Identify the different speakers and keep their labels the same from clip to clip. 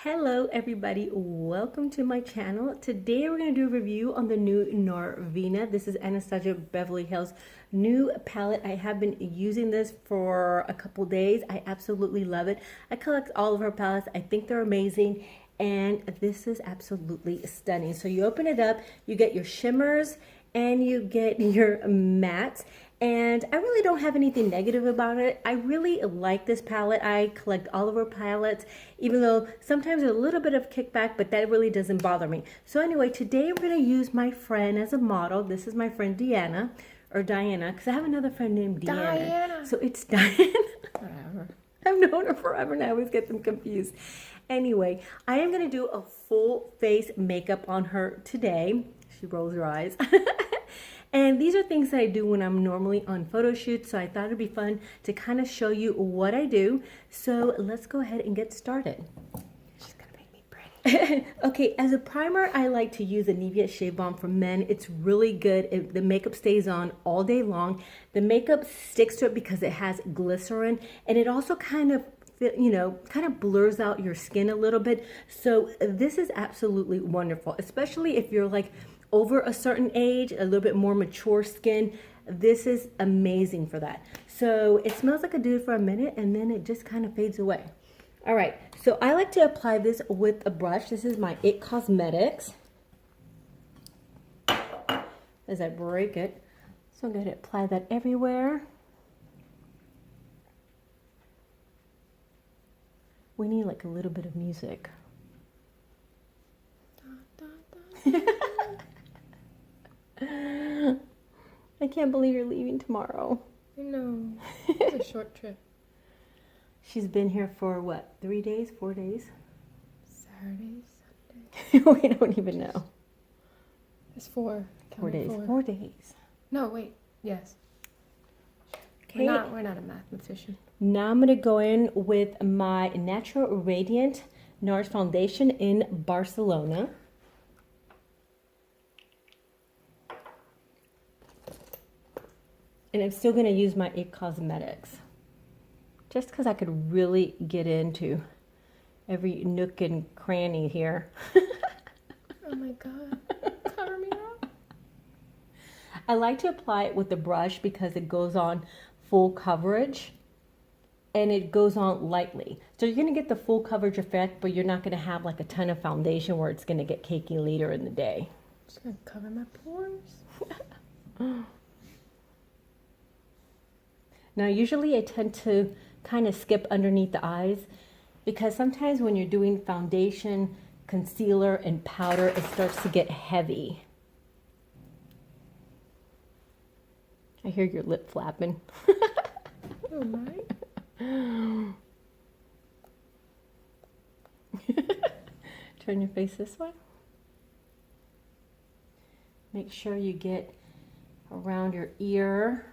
Speaker 1: Hello everybody, welcome to my channel. Today we're going to do a review on the new Norvina. This is Anastasia Beverly Hills new palette. I have been using this for a couple days. I absolutely love it. I collect all of her palettes. I think they're amazing and this is absolutely stunning. So you open it up, you get your shimmers and you get your mattes. And I really don't have anything negative about it. I really like this palette. I collect all of her palettes, even though sometimes there's a little bit of kickback, but that really doesn't bother me. So anyway, today we're going to use my friend as a model. This is my friend Diana, because I have another friend named Diana. So it's Diana.
Speaker 2: Whatever.
Speaker 1: I've known her forever and I always get them confused. Anyway, I am going to do a full face makeup on her today. She rolls her eyes. And these are things that I do when I'm normally on photo shoots, so I thought it'd be fun to kind of show you what I do. So let's go ahead and get started.
Speaker 2: She's gonna make me pretty.
Speaker 1: Okay, as a primer, I like to use the Nievia Shave Balm for men. It's really good. The makeup stays on all day long. The makeup sticks to it because it has glycerin, and it also kind of blurs out your skin a little bit. So this is absolutely wonderful, especially if you're like over a certain age, a little bit more mature skin. This is amazing for that. So it smells like a dude for a minute and then it just kind of fades away. All right, so I like to apply this with a brush. This is my It Cosmetics. As I break it, so I'm going to apply that everywhere. We need like a little bit of music. I can't believe you're leaving tomorrow.
Speaker 2: I know. It's a short trip.
Speaker 1: She's been here for what, 3 days, 4 days?
Speaker 2: Saturday, Sunday.
Speaker 1: We don't even know.
Speaker 2: It's 4.
Speaker 1: 4 days. 4 days.
Speaker 2: No, wait. Yes.
Speaker 1: Okay.
Speaker 2: We're not a mathematician.
Speaker 1: Now I'm going to go in with my Natural Radiant Nars foundation in Barcelona. And I'm still going to use my It Cosmetics. Just because I could really get into every nook and cranny here.
Speaker 2: Oh my God. Cover me up.
Speaker 1: I like to apply it with the brush because it goes on full coverage. And it goes on lightly. So you're going to get the full coverage effect, but you're not going to have like a ton of foundation where it's going to get cakey later in the day.
Speaker 2: I'm just going to cover my pores.
Speaker 1: Now, usually I tend to kind of skip underneath the eyes because sometimes when you're doing foundation, concealer, and powder, it starts to get heavy. I hear your lip flapping.
Speaker 2: Oh my.
Speaker 1: Turn your face this way. Make sure you get around your ear.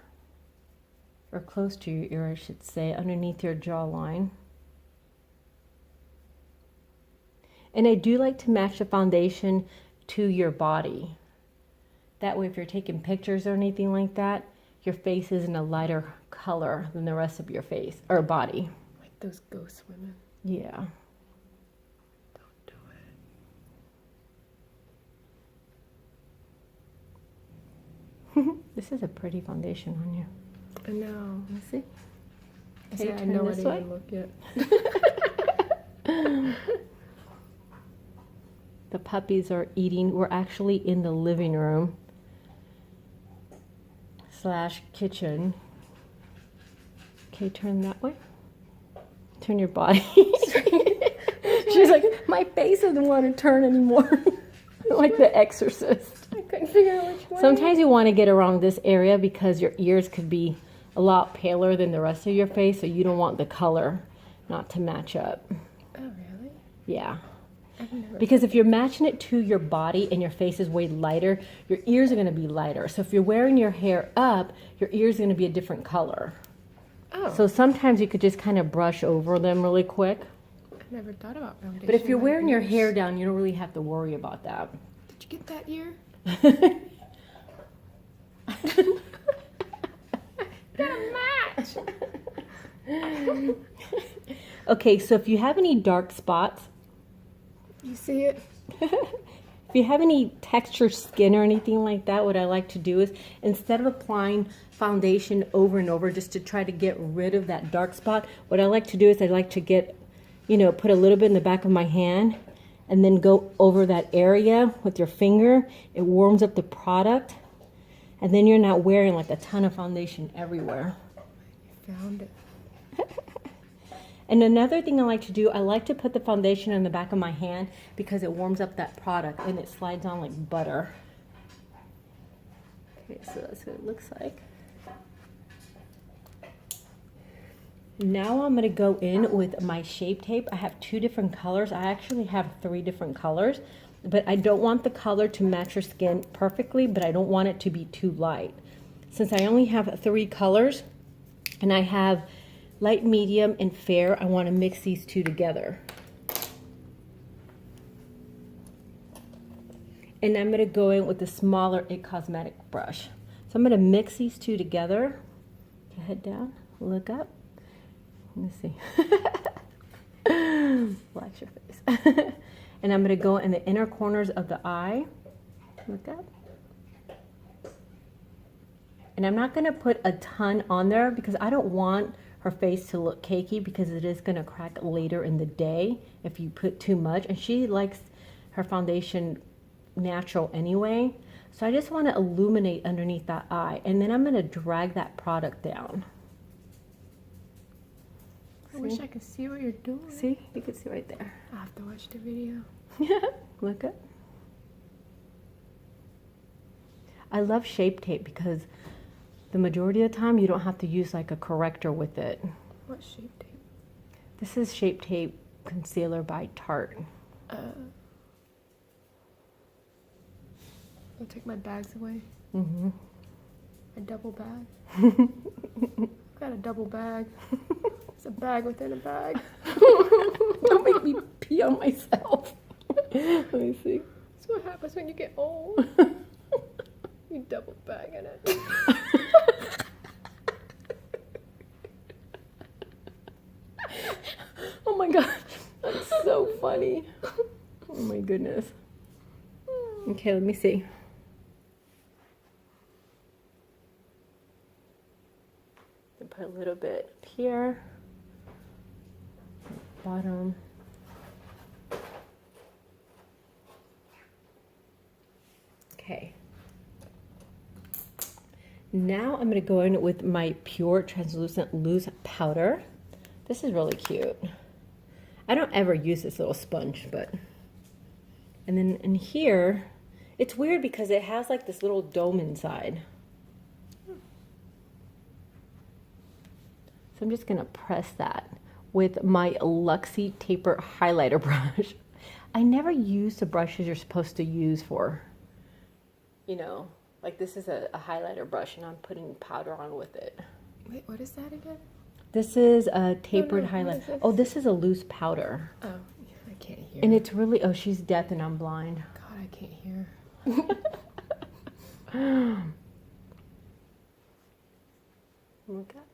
Speaker 1: Or close to your ear, I should say, underneath your jawline. And I do like to match the foundation to your body. That way, if you're taking pictures or anything like that, your face is in a lighter color than the rest of your face or body.
Speaker 2: Like those ghost women.
Speaker 1: Yeah.
Speaker 2: Don't do
Speaker 1: it. This is a pretty foundation on you.
Speaker 2: I know.
Speaker 1: Let's see.
Speaker 2: Okay, I know I didn't even look yet.
Speaker 1: The puppies are eating. We're actually in the living room / kitchen. Okay, turn that way. Turn your body. She's like, my face doesn't want to turn anymore. Like the Exorcist.
Speaker 2: I couldn't figure out which way.
Speaker 1: Sometimes you want to get around this area because your ears could be a lot paler than the rest of your face, so you don't want the color not to match up.
Speaker 2: Oh, really?
Speaker 1: Yeah.
Speaker 2: I've never
Speaker 1: Because if you're matching it to your body and your face is way lighter, your ears are going to be lighter. So if you're wearing your hair up, your ears are going to be a different color.
Speaker 2: Oh.
Speaker 1: So sometimes you could just kind of brush over them really quick.
Speaker 2: I never thought about foundation.
Speaker 1: But if you're wearing your
Speaker 2: ears.
Speaker 1: hair down, you don't really have to worry about that.
Speaker 2: Did you get that ear? Gotta match.
Speaker 1: Okay, so if you have any dark spots
Speaker 2: You see it?
Speaker 1: If you have any textured skin or anything like that, what I like to do is instead of applying foundation over and over just to try to get rid of that dark spot, what I like to do is I like to get, you know, put a little bit in the back of my hand and then go over that area with your finger. It warms up the product, and then you're not wearing like a ton of foundation everywhere.
Speaker 2: You found it.
Speaker 1: And another thing I like to do, I like to put the foundation in the back of my hand because it warms up that product and it slides on like butter. Okay, so that's what it looks like. Now I'm going to go in with my Shape Tape. I have 2 different colors. I actually have 3 different colors, but I don't want the color to match your skin perfectly, but I don't want it to be too light. Since I only have 3 colors and I have light, medium, and fair, I want to mix these 2 together. And I'm going to go in with the smaller It Cosmetic brush. So I'm going to mix these 2 together. Head down, look up. Let me see. Relax your face. And I'm going to go in the inner corners of the eye. Look up. And I'm not going to put a ton on there because I don't want her face to look cakey, because it is going to crack later in the day if you put too much. And she likes her foundation natural anyway. So I just want to illuminate underneath that eye. And then I'm going to drag that product down.
Speaker 2: I wish I could see what you're doing.
Speaker 1: See? You can see right there.
Speaker 2: I'll have to watch the video.
Speaker 1: Look up. I love Shape Tape because the majority of the time you don't have to use like a corrector with it.
Speaker 2: What Shape Tape?
Speaker 1: This is Shape Tape Concealer by Tarte.
Speaker 2: I'll take my bags away.
Speaker 1: Mm-hmm.
Speaker 2: My double bag. I've got a double bag. It's a bag within a bag.
Speaker 1: Don't make me pee on myself. Let me see.
Speaker 2: That's what happens when you get old. You double bag in it.
Speaker 1: Oh my god, that's so funny. Oh my goodness. Okay, let me see. Put a little bit here, bottom. Okay. Now I'm going to go in with my Pure Translucent Loose Powder. This is really cute. I don't ever use this little sponge, but... And then in here, it's weird because it has like this little dome inside. So I'm just going to press that with my Luxie Taper Highlighter brush. I never use the brushes you're supposed to use for, you know, like this is a highlighter brush and I'm putting powder on with it.
Speaker 2: Wait, what is that again?
Speaker 1: This is a tapered
Speaker 2: no,
Speaker 1: highlight.
Speaker 2: this?
Speaker 1: Oh, this is a loose powder.
Speaker 2: Oh, I can't hear.
Speaker 1: And it's really, oh, she's deaf and I'm blind.
Speaker 2: God, I can't hear.
Speaker 1: Look up.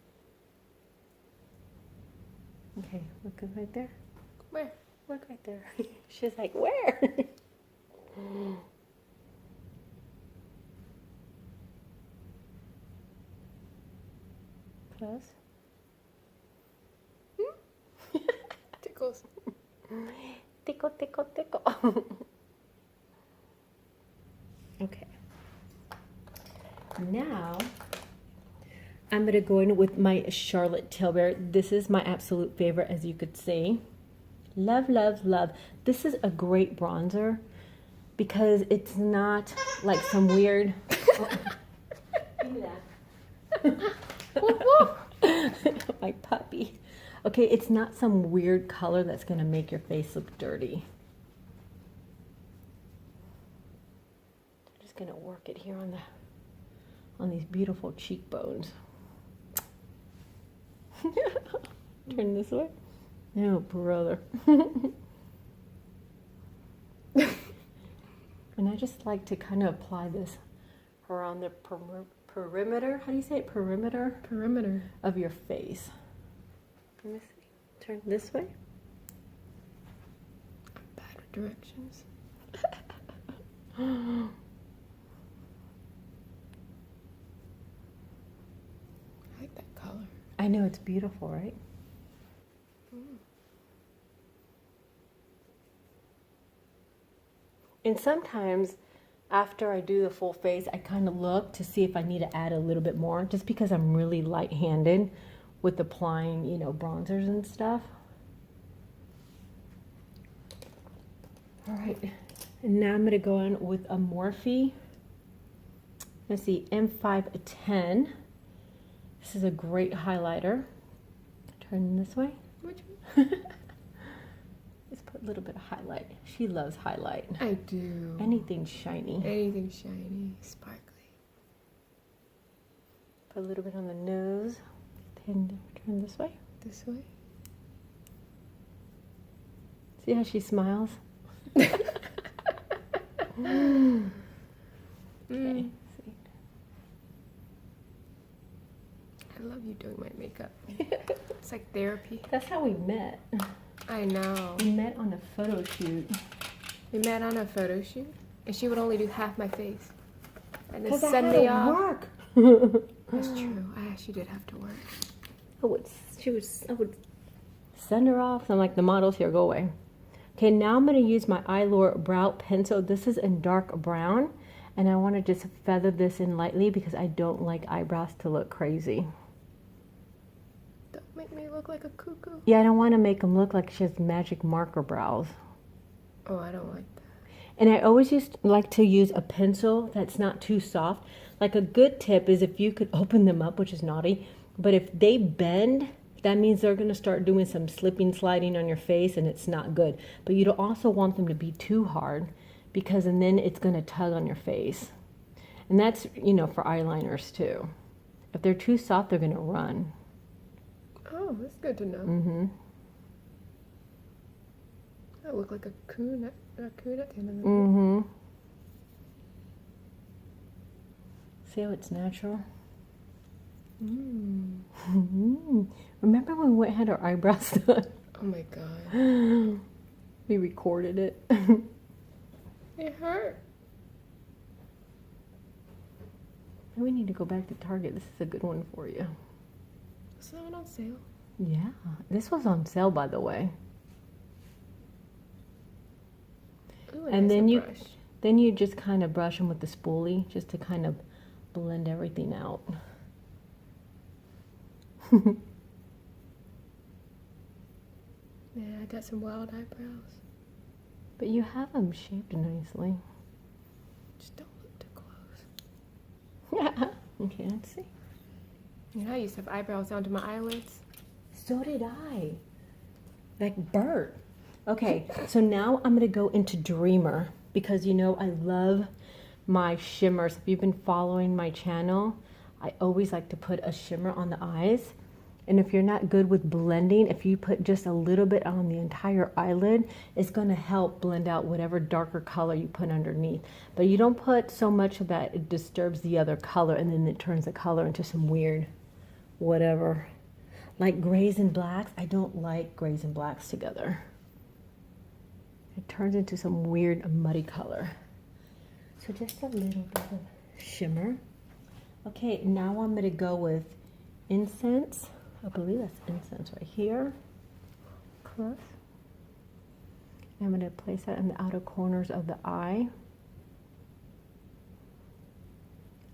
Speaker 1: Okay, look up right there.
Speaker 2: Where?
Speaker 1: Look right there. She's like, where? Close.
Speaker 2: Tickles.
Speaker 1: Tickle, tickle, tickle. Okay. Now, I'm going to go in with my Charlotte Tilbury. This is my absolute favorite, as you could see. Love, love, love. This is a great bronzer because it's not like some weird... My puppy. Okay, it's not some weird color that's going to make your face look dirty. I'm just going to work it here on these beautiful cheekbones. Turn this way. Oh, brother. And I just like to kind of apply this around the perimeter. How do you say it? Perimeter?
Speaker 2: Perimeter.
Speaker 1: Of your face. Let me see. Turn this way.
Speaker 2: I'm bad with directions. I like that color.
Speaker 1: I know, it's beautiful, right? And sometimes after I do the full face, I kind of look to see if I need to add a little bit more, just because I'm really light-handed with applying, you know, bronzers and stuff. All right, and now I'm gonna go in with a Morphe. Let's see, M510. This is a great highlighter. Turn this way.
Speaker 2: Which one?
Speaker 1: Just put a little bit of highlight. She loves highlight.
Speaker 2: I do.
Speaker 1: Anything shiny.
Speaker 2: Anything shiny, sparkly.
Speaker 1: Put a little bit on the nose. Turn this way.
Speaker 2: This way.
Speaker 1: See how she smiles?
Speaker 2: Mm.
Speaker 1: Okay. See.
Speaker 2: I love you doing my makeup. It's like therapy.
Speaker 1: That's how we met.
Speaker 2: I know.
Speaker 1: We met on a photo shoot.
Speaker 2: We met on a photo shoot, and she would only do half my face, and then
Speaker 1: 'Cause I
Speaker 2: send
Speaker 1: had
Speaker 2: me
Speaker 1: to
Speaker 2: off.
Speaker 1: work.
Speaker 2: That's true. I actually did have to work.
Speaker 1: I would send her off. So I'm like, the models here, go away. Okay, now I'm gonna use my Eyalure brow pencil. This is in dark brown, and I want to just feather this in lightly because I don't like eyebrows to look crazy.
Speaker 2: Don't make me look like a cuckoo.
Speaker 1: Yeah, I don't want to make them look like she has magic marker brows.
Speaker 2: Oh, I don't like that.
Speaker 1: And I always like to use a pencil that's not too soft. Like a good tip is if you could open them up, which is naughty, but if they bend, that means they're going to start doing some slipping, sliding on your face, and it's not good. But you don't also want them to be too hard, because and then it's going to tug on your face. And that's, you know, for eyeliners too. If they're too soft, they're going to run.
Speaker 2: Oh, that's good to know.
Speaker 1: Mm-hmm.
Speaker 2: I look like a coon at the end of the day.
Speaker 1: Mm-hmm. See how it's natural? Remember when we had our eyebrows done?
Speaker 2: Oh my god.
Speaker 1: We recorded it.
Speaker 2: It hurt.
Speaker 1: We need to go back to Target. This is a good one for you.
Speaker 2: Was that one on sale?
Speaker 1: Yeah, this was on sale, by the way.
Speaker 2: Ooh,
Speaker 1: And then
Speaker 2: nice brush.
Speaker 1: you just kind of brush them with the spoolie just to kind of blend everything out.
Speaker 2: Yeah, I got some wild eyebrows.
Speaker 1: But you have them shaped nicely.
Speaker 2: Just don't look too close.
Speaker 1: Yeah. Okay, let's see.
Speaker 2: You know, I used to have eyebrows down to my eyelids.
Speaker 1: So did I. Like Bert. Okay, so now I'm going to go into Dreamer because, you know, I love my shimmers. If you've been following my channel, I always like to put a shimmer on the eyes. And if you're not good with blending, if you put just a little bit on the entire eyelid, it's going to help blend out whatever darker color you put underneath. But you don't put so much that it disturbs the other color and then it turns the color into some weird whatever. Like grays and blacks, I don't like grays and blacks together. It turns into some weird muddy color. So just a little bit of shimmer. Okay, now I'm going to go with incense. I believe that's incense right here. Plus, I'm going to place that in the outer corners of the eye.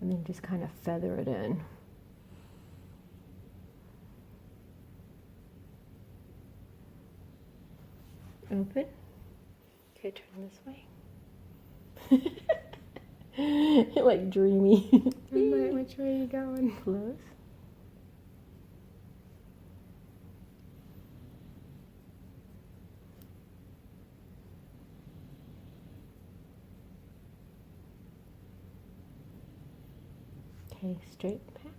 Speaker 1: And then just kind of feather it in. Open. Okay, turn this way. Like dreamy.
Speaker 2: Which way are you going?
Speaker 1: Close. Okay, straight back.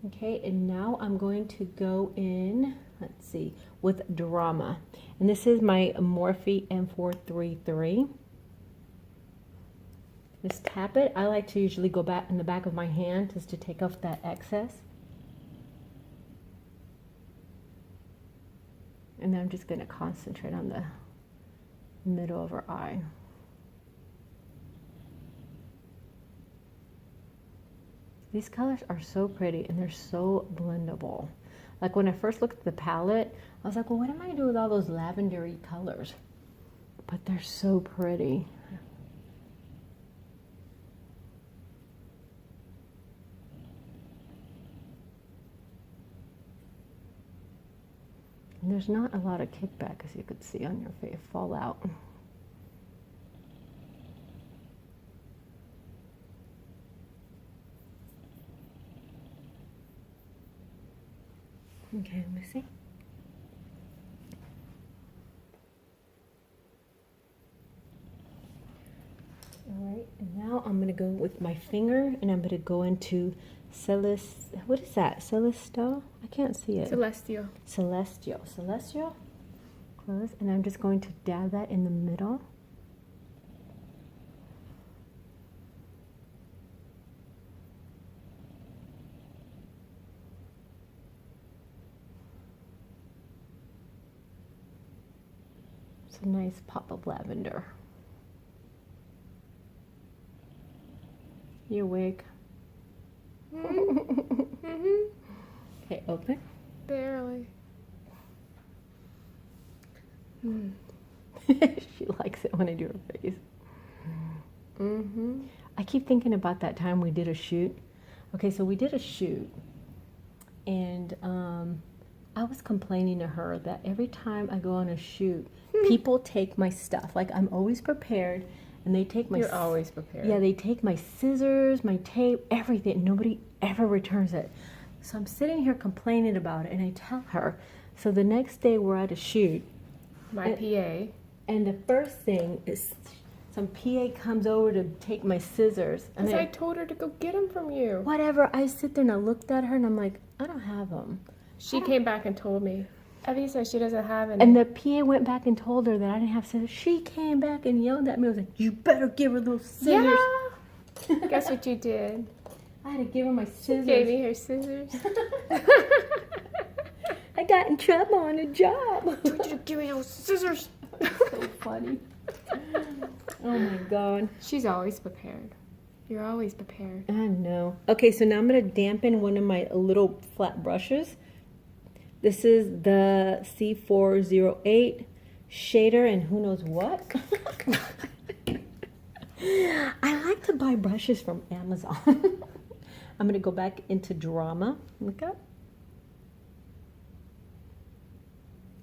Speaker 1: Okay, and now I'm going to go in, let's see, with Drama. And this is my Morphe M433. Just tap it. I like to usually go back in the back of my hand just to take off that excess. And then I'm just going to concentrate on the middle of her eye. These colors are so pretty and they're so blendable. Like when I first looked at the palette, I was like, well, what am I gonna do with all those lavendery colors? But they're so pretty. And there's not a lot of kickback, as you could see on your face, fallout. Okay, let me see. All right, and now I'm gonna go with my finger, and I'm gonna go into what is that? Celestial? I can't see it.
Speaker 2: Celestial.
Speaker 1: Celestial. Close, and I'm just going to dab that in the middle. It's a nice pop of lavender. You're awake.
Speaker 2: Mm-hmm.
Speaker 1: Okay, open.
Speaker 2: Barely.
Speaker 1: She likes it when I do her face. I keep thinking about that time we did a shoot. Okay, so we did a shoot, and I was complaining to her that every time I go on a shoot, people take my stuff. Like, I'm always prepared, and they take my...
Speaker 2: You're always prepared.
Speaker 1: Yeah, they take my scissors, my tape, everything. Nobody ever returns it. So I'm sitting here complaining about it, and I tell her. So the next day we're at a shoot.
Speaker 2: My PA.
Speaker 1: And the first thing is some PA comes over to take my scissors. And
Speaker 2: Because I told her to go get them from you.
Speaker 1: Whatever. I sit there and I looked at her and I'm like, I don't have them.
Speaker 2: She came back and told me. Evie says she doesn't have any.
Speaker 1: And the PA went back and told her that I didn't have scissors. She came back and yelled at me. I was like, you better give her those scissors.
Speaker 2: Yeah. Guess what you did?
Speaker 1: I had to give her my scissors.
Speaker 2: Gave me her scissors.
Speaker 1: I got in trouble on the job.
Speaker 2: Told you to give me those scissors.
Speaker 1: So funny. Oh my God.
Speaker 2: She's always prepared. You're always prepared.
Speaker 1: I know. Okay, so now I'm going to dampen one of my little flat brushes. This is the C408 shader and who knows what. I like to buy brushes from Amazon. I'm going to go back into Drama. Look up.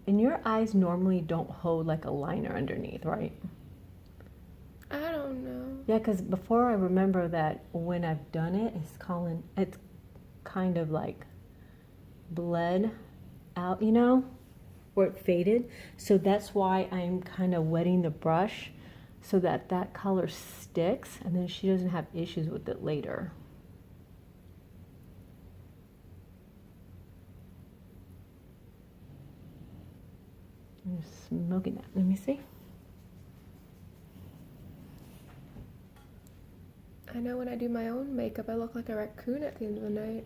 Speaker 1: And your eyes normally don't hold like a liner underneath, right?
Speaker 2: I don't know.
Speaker 1: Yeah, because before I remember that when I've done it, it's kind of like bled out, you know, where it faded. So that's why I'm kind of wetting the brush so that that color sticks, and then she doesn't have issues with it later. I'm smoking that. Let me see.
Speaker 2: I know when I do my own makeup, I look like a raccoon at the end of the night.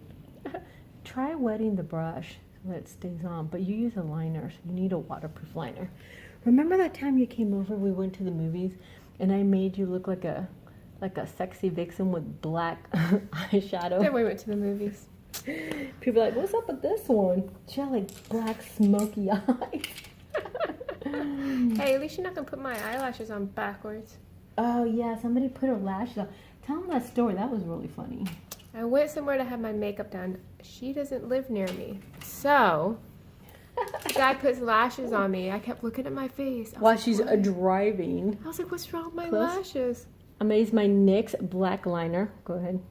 Speaker 1: Try wetting the brush so that it stays on, but you use a liner, so you need a waterproof liner. Remember that time you came over, we went to the movies, and I made you look like a sexy vixen with black eyeshadow?
Speaker 2: Then we went to the movies.
Speaker 1: People are like, what's up with this one? She had like black smoky eyes.
Speaker 2: Hey, at least you're not going to put my eyelashes on backwards.
Speaker 1: Oh yeah, somebody put her lashes on. Tell them that story, that was really funny.
Speaker 2: I went somewhere to have my makeup done. She doesn't live near me. So, the guy puts lashes on me. I kept looking at my face.
Speaker 1: While she's driving.
Speaker 2: I was like, what's wrong with my
Speaker 1: Close.
Speaker 2: lashes?
Speaker 1: I'm gonna use my NYX black liner. Go ahead.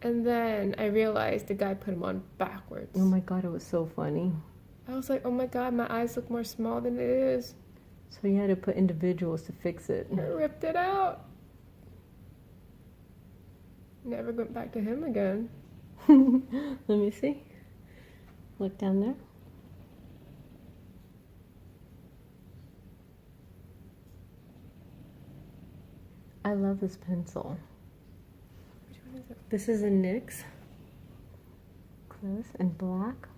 Speaker 2: And then I realized the guy put them on backwards.
Speaker 1: Oh my God, it was so funny.
Speaker 2: I was like, oh my God, my eyes look more small than it is.
Speaker 1: So you had to put individuals to fix it.
Speaker 2: I ripped it out. Never went back to him again.
Speaker 1: Let me see. Look down there. I love this pencil.
Speaker 2: Which one is it?
Speaker 1: This is a NYX. Close and black.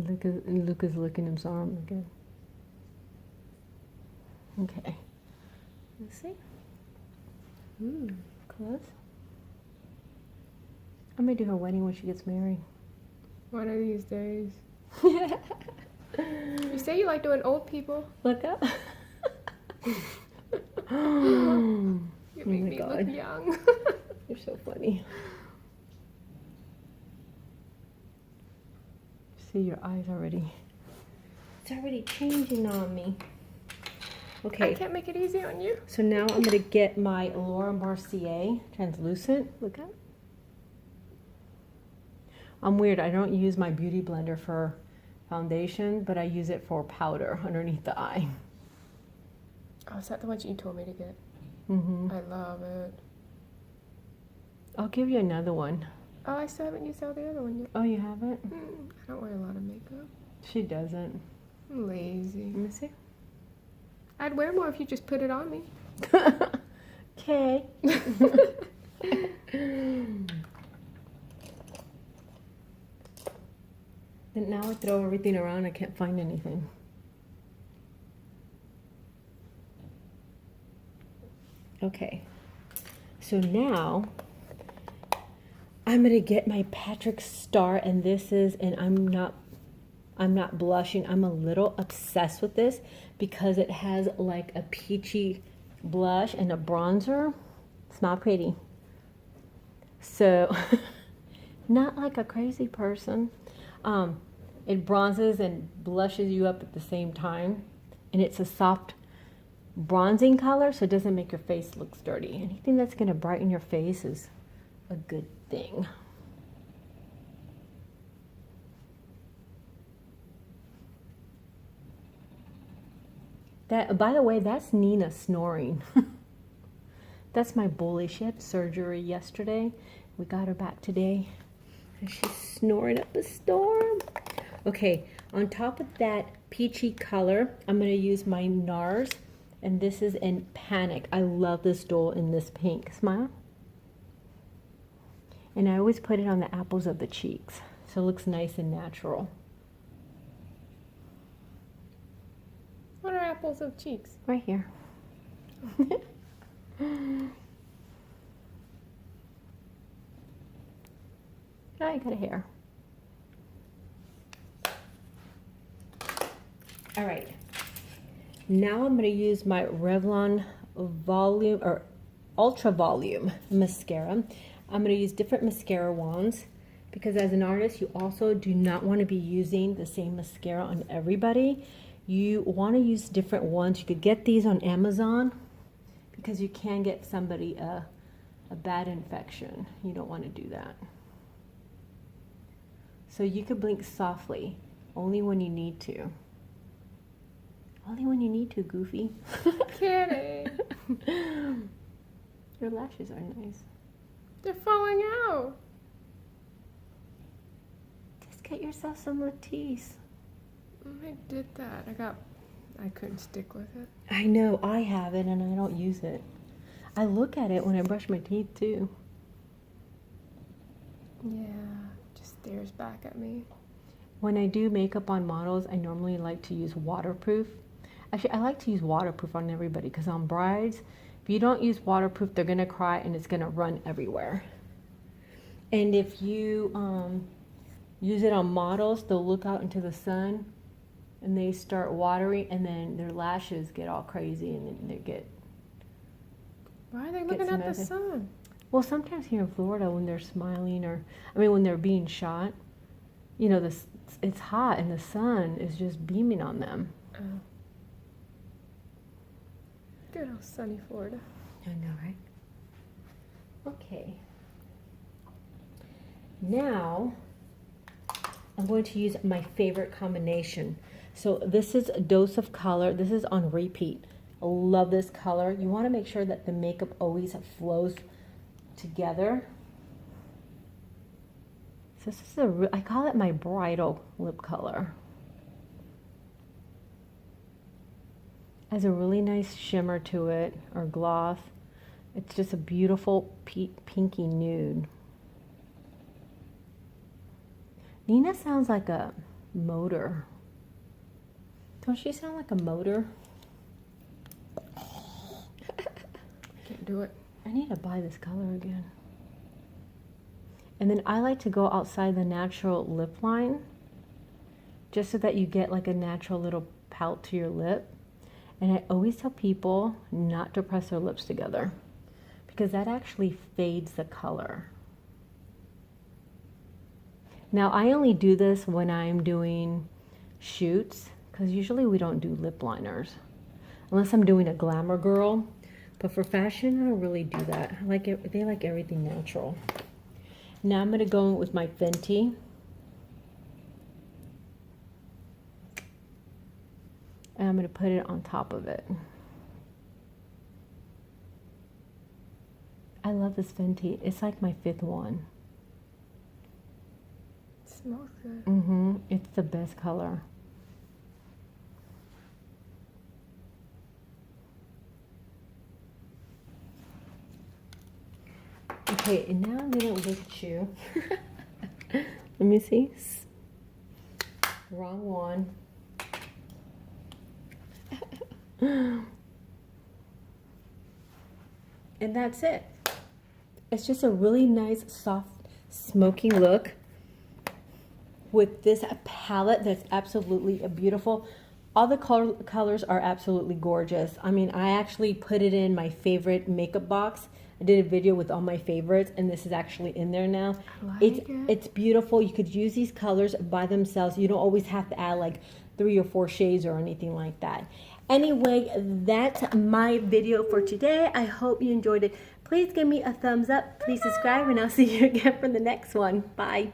Speaker 1: Luca's licking his arm again. Okay. Let's see. Close. I'm gonna do her wedding when she gets married.
Speaker 2: One of these days. You say you like doing old people.
Speaker 1: Look up.
Speaker 2: You make
Speaker 1: my
Speaker 2: me
Speaker 1: God.
Speaker 2: look young.
Speaker 1: You're so funny. See your eyes already. It's already changing on me. Okay.
Speaker 2: I can't make it easy on you.
Speaker 1: So now I'm gonna get my Laura Mercier translucent. Look up. I'm weird. I don't use my beauty blender for foundation, but I use it for powder underneath the eye.
Speaker 2: Oh, is that the one you told me to get?
Speaker 1: Mm-hmm.
Speaker 2: I love it.
Speaker 1: I'll give you another one.
Speaker 2: Oh, I still haven't used all the other one yet.
Speaker 1: Oh, you haven't?
Speaker 2: I don't wear a lot of makeup.
Speaker 1: She doesn't.
Speaker 2: I'm lazy.
Speaker 1: Let me see.
Speaker 2: I'd wear more if you just put it on me.
Speaker 1: Okay. And now I throw everything around. I can't find anything. Okay. So now I'm gonna get my Patrick Star, and this is, and I'm not blushing. I'm a little obsessed with this because it has like a peachy blush and a bronzer. It's not pretty. So, not like a crazy person. It bronzes and blushes you up at the same time. And it's a soft bronzing color, so it doesn't make your face look dirty. Anything that's gonna brighten your face is a good thing. That, by the way, that's Nina snoring. That's my bully. She had surgery yesterday. We got her back today. And she's snoring up a storm. Okay, on top of that peachy color, I'm going to use my Nars. And this is in Panic. I love this doll in this pink. Smile. And I always put it on the apples of the cheeks, so it looks nice and natural.
Speaker 2: What are apples of cheeks?
Speaker 1: Right here. I got a hair. All right. Now I'm going to use my Revlon Volume or Ultra Volume mascara. I'm going to use different mascara wands because as an artist, you also do not want to be using the same mascara on everybody. You want to use different ones. You could get these on Amazon because you can get somebody a bad infection. You don't want to do that. So you could blink softly, only when you need to. Only when you need to, Goofy.
Speaker 2: Kidding.
Speaker 1: Your lashes are nice.
Speaker 2: They're falling out.
Speaker 1: Just get yourself some Latisse.
Speaker 2: I did that. I couldn't stick with it.
Speaker 1: I know, I have it and I don't use it. I look at it when I brush my teeth too.
Speaker 2: Yeah, just stares back at me.
Speaker 1: When I do makeup on models, I normally like to use waterproof. Actually, I like to use waterproof on everybody because on brides, if you don't use waterproof, they're gonna cry and it's gonna run everywhere. And if you use it on models, they'll look out into the sun and they start watering and then their lashes get all crazy and then they get...
Speaker 2: Why are they looking at the sun?
Speaker 1: Well, sometimes here in Florida when they're smiling or, I mean, when they're being shot, you know, it's hot and the sun is just beaming on them.
Speaker 2: Oh. Good old sunny Florida.
Speaker 1: I know, right? Okay. Now, I'm going to use my favorite combination. So this is a Dose of Color. This is on repeat. I love this color. You want to make sure that the makeup always flows together. So this is I call it my bridal lip color. Has a really nice shimmer to it, or gloss. It's just a beautiful pinky nude. Nina sounds like a motor. Don't she sound like a motor?
Speaker 2: Can't do it.
Speaker 1: I need to buy this color again. And then I like to go outside the natural lip line, just so that you get like a natural little pout to your lip. And I always tell people not to press their lips together, because that actually fades the color. Now I only do this when I'm doing shoots, because usually we don't do lip liners unless I'm doing a glamour girl. But for fashion, I don't really do that. I like it, they like everything natural. Now I'm going to go with my Fenty. And I'm going to put it on top of it. I love this Fenty. It's like my 5th one.
Speaker 2: It smells good.
Speaker 1: Mm-hmm. It's the best color. Okay, and now I'm gonna look at you. Let me see. Wrong one. And that's it. It's just a really nice, soft, smoky look with this palette that's absolutely beautiful. All the colors are absolutely gorgeous. I mean, I actually put it in my favorite makeup box. I did a video with all my favorites, and this is actually in there now. It's beautiful. You could use these colors by themselves. You don't always have to add like 3 or 4 shades or anything like that. Anyway, that's my video for today. I hope you enjoyed it. Please give me a thumbs up. Please subscribe, and I'll see you again for the next one. Bye.